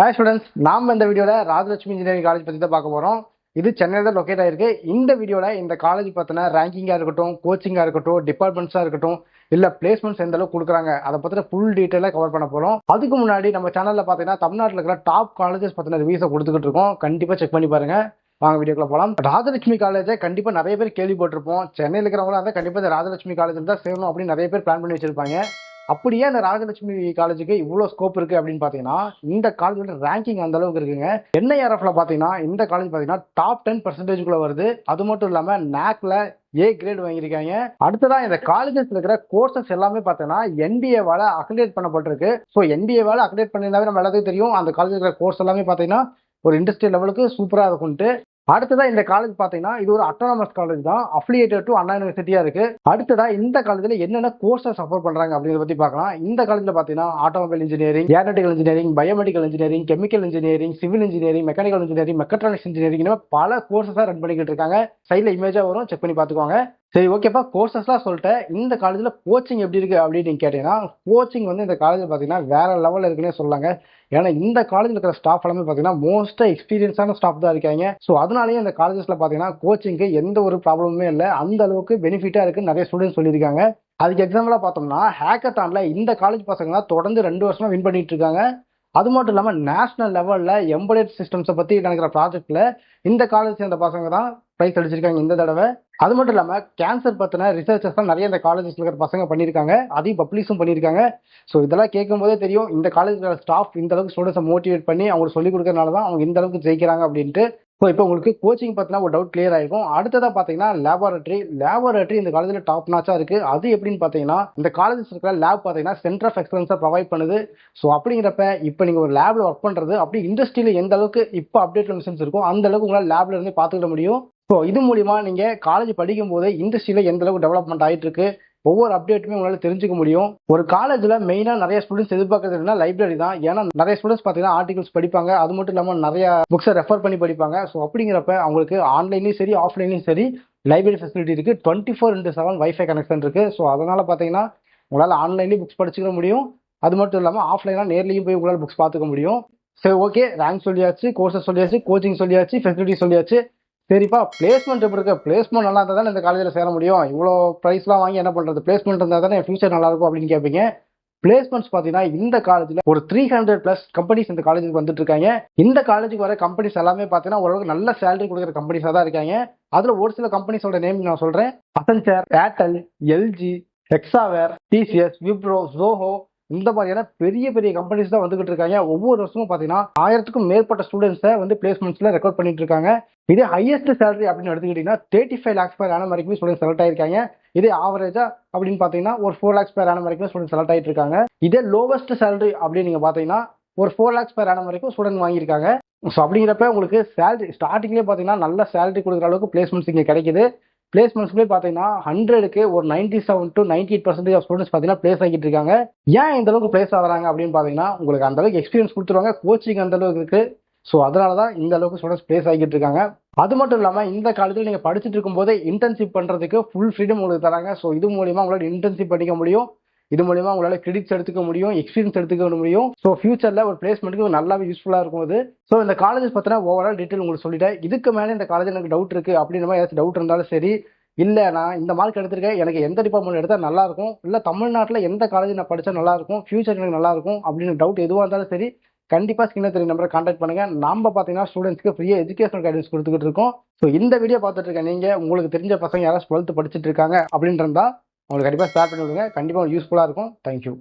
Hi students, நாம் இந்த வீடியோவில் ராஜலட்சுமி இன்ஜினியரிங் காலேஜ் பற்றி தான் பார்க்க போகிறோம். இது சென்னையில் தான் லொக்கேட் ஆயிருக்கு. இந்த வீடியோவில் இந்த காலேஜ் பார்த்தீங்கன்னா ரேங்கிங்காக இருக்கட்டும், கோச்சிங்காக இருக்கட்டும், டிபார்ட்மெண்ட்ஸாக இருக்கட்டும், இல்லை பிளேஸ்மெண்ட்ஸ் எந்த அளவுக்கு கொடுக்குறாங்க அதை பற்றின ஃபுல் டீட்டெயிலாக கவர் பண்ண போகிறோம். அதுக்கு முன்னாடி நம்ம சேனலில் பார்த்தீங்கன்னா தமிழ்நாட்டில் இருக்கிற டாப் காலேஜஸ் பற்றின ரிவ்யூஸை கொடுத்துக்கிட்டு இருக்கோம். கண்டிப்பாக செக் பண்ணி பாருங்க. வாங்க வீடியோக்குள்ள போகலாம். ராஜலட்சுமி காலேஜை கண்டிப்பாக நிறைய பேர் கேள்விப்பட்டிருப்போம். சென்னையில் இருக்கிறவங்களா இருந்தால் கண்டிப்பாக இந்த ராஜலட்சுமி காலேஜில் தான் சேரணும் அப்படின்னு நிறைய பேர் பிளான் பண்ணி வச்சிருப்பாங்க. அப்படியே அந்த ராஜலட்சுமி காலேஜுக்கு இவ்வளோ ஸ்கோப் இருக்கு அப்படின்னு பார்த்தீங்கன்னா இந்த காலேஜோட ரேங்கிங் அந்த அளவுக்கு இருக்குங்க. என்ஐஆர்எஃப்ல பார்த்தீங்கன்னா இந்த காலேஜ் பார்த்தீங்கன்னா டாப் 10% வருது. அது மட்டும் இல்லாமல் நாக்ல ஏ கிரேட் வாங்கியிருக்காங்க. அடுத்ததான் இந்த காலேஜஸ் இருக்கிற கோர்சஸ் எல்லாமே பார்த்தீங்கன்னா என்பிஏவால அக்ரிடேட் பண்ணப்பட்டிருக்கு. ஸோ என்பிஏவால அக்ரிடேட் பண்ணியிருந்தாவே நம்ம எல்லாத்துக்கும் தெரியும் அந்த காலேஜ் இருக்கிற கோர்ஸ் எல்லாமே பார்த்தீங்கன்னா ஒரு இண்டஸ்ட்ரியல் லெவலுக்கு சூப்பராக இருக்கும்ட்டு. அடுத்ததா இந்த காலேஜ் பாத்தீங்கன்னா இது ஒரு அட்டானமஸ் காலேஜ் தான், அஃபிலியேட்டட் டு அண்ணா யூனிவர்சிட்டியா இருக்கு. அடுத்ததா இந்த காலேஜ்ல என்னென்ன கோர்சஸ் சப்போர்ட் பண்றாங்க அப்படிங்கிறத பத்தி பார்க்கலாம். இந்த காலேஜ்ல பாத்தீங்கன்னா automobile engineering, aeronautical engineering, biomedical engineering, chemical engineering, civil engineering, mechanical engineering, mechatronics engineering பல கோர்சஸா ரன் பண்ணிக்கிட்டு இருக்காங்க. சைட்ல இமேஜா வரும், செக் பண்ணி பாத்துக்கோங்க. சரி, ஓகேப்பா, கோர்சஸ்லாம் சொல்லிட்டு இந்த காலேஜ்ல கோச்சிங் எப்படி இருக்கு அப்படின்னு நீங்க கேட்டீங்கன்னா கோச்சிங் வந்து இந்த காலேஜ் பாத்தீங்கன்னா வேற லெவல் இருக்குன்னே சொல்லாங்க. ஏன்னா இந்த காலேஜில் இருக்கிற ஸ்டாஃப் எல்லாமே பார்த்தீங்கன்னா மோஸ்ட் எக்ஸ்பீரியன்ஸான ஸ்டாஃப் தான் இருக்காங்க. ஸோ அதனாலேயே இந்த காலேஜஸ்ல பார்த்தீங்கன்னா கோச்சிங்க்கு எந்த ஒரு ப்ராப்ளமுமே இல்லை, அந்த அளவுக்கு பெனிஃபிட்டாக இருக்குன்னு நிறைய ஸ்டூடெண்ட்ஸ் சொல்லியிருக்காங்க. அதுக்கு எக்ஸாம்பிளாக பார்த்தோம்னா ஹேக்கத்தான்ல இந்த காலேஜ் பசங்க தொடர்ந்து 2 வருஷமா வின் பண்ணிட்டு இருக்காங்க. அது மட்டும் இல்லாமல் நேஷனல் லெவலில் எம்பெடட் சிஸ்டம்ஸை பற்றி நடக்கிற ப்ராஜெக்டில் இந்த காலேஜ் சேர்ந்த பசங்க தான் ப்ரைஸ் அடிச்சிருக்காங்க இந்த தடவை. அது மட்டும் இல்லாமல் கேன்சர் பற்றின ரிசர்ச்சஸ் தான் நிறைய இந்த காலேஜஸ் இருக்கிற பசங்க பண்ணியிருக்காங்க, அதையும் பப்ளிஷும் பண்ணியிருக்காங்க. ஸோ இதெல்லாம் கேட்கும் போதே தெரியும் இந்த காலேஜ் ஸ்டாஃப் இந்த அளவுக்கு ஸ்டூடெண்ட்ஸை மோட்டிவேட் பண்ணி அவங்களுக்கு சொல்லிக் கொடுக்கறதுனால தான் அவங்க இந்த அளவுக்கு ஜெயிக்கிறாங்க அப்படின்ட்டு. ஸோ இப்போ உங்களுக்கு கோச்சிங் பற்றினா ஒரு டவுட் கிளியர் ஆகிருக்கும். அடுத்ததாக பார்த்தீங்கன்னா லேபரேட்டரி இந்த காலேஜில் டாப் நாச்சாக இருக்குது. அது எப்படின்னு பார்த்தீங்கன்னா இந்த காலேஜஸ் இருக்கிற லேப் பார்த்தீங்கன்னா சென்டர் ஆஃப் எக்ஸலன்ஸை ப்ரொவைட் பண்ணுது. ஸோ அப்படிங்கிறப்ப இப்போ நீங்கள் ஒரு லேபில் ஒர்க் பண்ணுறது அப்படி இண்டஸ்ட்ரியில் எந்த அளவுக்கு இப்போ அப்டேட் மிஷின்ஸ் இருக்கும் அந்த அளவுக்கு உங்களால் லேப்ல இருந்து பார்த்துக்கிட முடியும். ஸோ இது மூலிமா நீங்கள் காலேஜ் படிக்கும் போது இண்டஸ்ட்ரியில் எந்த அளவுக்கு டெவலப்மெண்ட் ஆகிட்டு இருக்கு ஒவ்வொரு அப்டேட்டுமே உங்களால் தெரிஞ்சுக்க முடியும். ஒரு காலேஜில் மெயினாக நிறைய ஸ்டூடெண்ட்ஸ் எதிர்பார்க்கறதுனா லைப்ரரி தான். ஏன்னா நிறைய ஸ்டூடெண்ட்ஸ் பார்த்தீங்கன்னா ஆர்டிகல்ஸ் படிப்பாங்க, அது மட்டும் இல்லாமல் நிறைய புக்ஸை ரெஃபர் பண்ணி படிப்பாங்க. ஸோ அப்படிங்கிறப்ப அவங்களுக்கு ஆன்லைன்லையும் சரி ஆஃப்லைன்லையும் சரி லைப்ரரி ஃபெசிலிட்டி இருக்குது. 24/7 வைஃபை கனெக்ஷன் இருக்குது. ஸோ அதனால் பார்த்தீங்கன்னா உங்களால் ஆன்லைன்லேயும் புக்ஸ் படிச்சுக்க முடியும், அது மட்டும் இல்லாமல் ஆஃப்லைனாக நேர்லேயும் போய் உங்களால் புக்ஸ் பார்த்துக்க முடியும். சரி, ஓகே, ரேங்க் சொல்லியாச்சு, கோர்சஸ் சொல்லியாச்சு, கோச்சிங் சொல்லியாச்சு, ஃபெசிலிட்டி சொல்லியாச்சு. சரிப்பா, பிளேஸ்மெண்ட் எப்படி இருக்கு? பிளேஸ்மெண்ட் நல்லா இருந்தால் தானே இந்த காலேஜில் சேர முடியும். இவ்வளோ ப்ரைஸ்லாம் வாங்கி என்ன பண்ணுறது? பிளேஸ்மெண்ட் இருந்தால் தானே ஃபியூச்சர் நல்லா இருக்கும் அப்படின்னு கேட்பீங்க. பிளேஸ்மெண்ட்ஸ் பார்த்தீங்கன்னா இந்த காலேஜில் ஒரு 300+ கம்பெனிஸ் இந்த காலேஜுக்கு வந்துட்டு இருக்காங்க. இந்த காலேஜுக்கு வர கம்பெனிஸ் எல்லாமே பார்த்தீங்கன்னா ஓரளவுக்கு நல்ல சேலரி கொடுக்குற கம்பெனிஸாக தான் இருக்காங்க. அதில் ஒரு சில கம்பெனிஸோட நேம் நான் சொல்கிறேன். அசன்சர், Airtel, LG, Hexaware, TCS, Wipro, Zoho இந்த மாதிரியான பெரிய பெரிய கம்பெனிஸ் தான் வந்துகிட்டு இருக்காங்க. ஒவ்வொரு வருஷமும் பார்த்தீங்கன்னா 1000க்கும் மேற்பட்ட ஸ்டூடெண்ட்ஸை வந்து பிளேஸ்மெண்ட்ஸ்ல ரெக்கார்ட் பண்ணிட்டு இருக்காங்க. இதே ஹையஸ்ட் சேலரி அப்படின்னு எடுத்துக்கிட்டீங்கன்னா 35 lakhs per annum வரைக்கும் ஸ்டூடெண்ட்ஸ் செலக்ட் ஆயிருக்காங்க. இதே ஆவரேஜா அப்படின்னு பார்த்தீங்கன்னா ஒரு 4 lakhs per annum வரைக்கும் ஸ்டூடெண்ட் செலக்ட் ஆகிட்டு இருக்காங்க. இதே லோவஸ்ட் சேலரி அப்படின்னு நீங்க பார்த்தீங்கன்னா ஒரு 4 lakhs per annum வரைக்கும் ஸ்டூடெண்ட் வாங்கியிருக்காங்க. ஸோ அப்படிங்கிறப்ப உங்களுக்கு சேலரி ஸ்டார்டிங்லேயே பார்த்தீங்கன்னா நல்ல சேலரி கொடுக்குற அளவுக்கு பிளேஸ்மெண்ட்ஸ் இங்கே கிடைக்குது. பிளேஸ்மெண்ட்ஸ்லேயே பார்த்தீங்கன்னா 100க்கு ஒரு 97 to 98% ஆஃப் ஸ்டூடெண்ட்ஸ் பார்த்தீங்கன்னா பிளேஸ் ஆகிட்டு இருக்காங்க. ஏன் இந்த அளவுக்கு பிளேஸ் ஆகிறாங்க அப்படின்னு பார்த்தீங்கன்னா உங்களுக்கு அந்த அளவுக்கு எக்ஸ்பீரியன்ஸ் கொடுத்துருவாங்க, கோச்சிங் அந்த அளவுக்கு இருக்கு. ஸோ அதனால தான் இந்த அளவுக்கு ஸ்டூடெண்ட்ஸ் பிளேஸ் ஆகிட்டு இருக்காங்க. அது மட்டும் இல்லாமல் இந்த காலேஜில் நீங்கள் படிச்சுட்டு இருக்கும்போதே இன்டர்ன்ஷிப் பண்ணுறதுக்கு ஃபுல் ஃப்ரீடம் உங்களுக்கு தராங்க. ஸோ இது மூலியமாக உங்களால் இன்டர்ன்ஷிப் பண்ணிக்க முடியும், இது மூலியமாக உங்களால் கிரெடிட்ஸ் எடுத்துக்க முடியும், எக்ஸ்பீரியன்ஸ் எடுத்துக்க முடியும். ஸோ ஃபியூச்சரில் ஒரு பிளேஸ்மெண்ட்டுக்கு நல்லாவே யூஸ்ஃபுல்லாக இருக்கும் அது. ஸோ இந்த காலேஜஸ் பற்றின ஓவரால் டீட்டெயில் உங்களுக்கு சொல்லிட்டேன். இதுக்கு மேலே இந்த காலேஜ் எனக்கு டவுட் இருக்குது அப்படின்ற மாதிரி ஏதாச்சும் டவுட் இருந்தாலும் சரி, இல்லை நான் இந்த மார்க் எடுத்திருக்கேன், எனக்கு எந்த டிபார்ட்மெண்ட் எடுத்தால் நல்லாயிருக்கும், இல்லை தமிழ்நாட்டில் எந்த காலேஜ் நான் படித்தா நல்லாயிருக்கும், ஃபியூச்சர் எனக்கு நல்லாயிருக்கும் அப்படின்னு டவுட் எதுவாக இருந்தாலும் சரி, கண்டிப்பாக ஸ்கிரீனில் தெரிய நம்பரை கான்டாக்ட் பண்ணுங்கள். நம்ம பார்த்தீங்கன்னா ஸ்டூடெண்ட்ஸ்க்கு ஃப்ரீயாக எஜுகேஷனல் கைடன்ஸ் கொடுத்துக்கிட்டு இருக்கோம். ஸோ இந்த வீடியோ பார்த்துட்டு இருக்கேன் நீங்கள் உங்களுக்கு தெரிஞ்ச பசங்க யாராவது 12th படிச்சுட்டு இருக்காங்க அப்படின்றதா உங்களுக்கு கண்டிப்பாக ஷேர் பண்ணி விடுங்க. கண்டிப்பாக யூஸ்ஃபுல்லாக இருக்கும். தேங்க்யூ.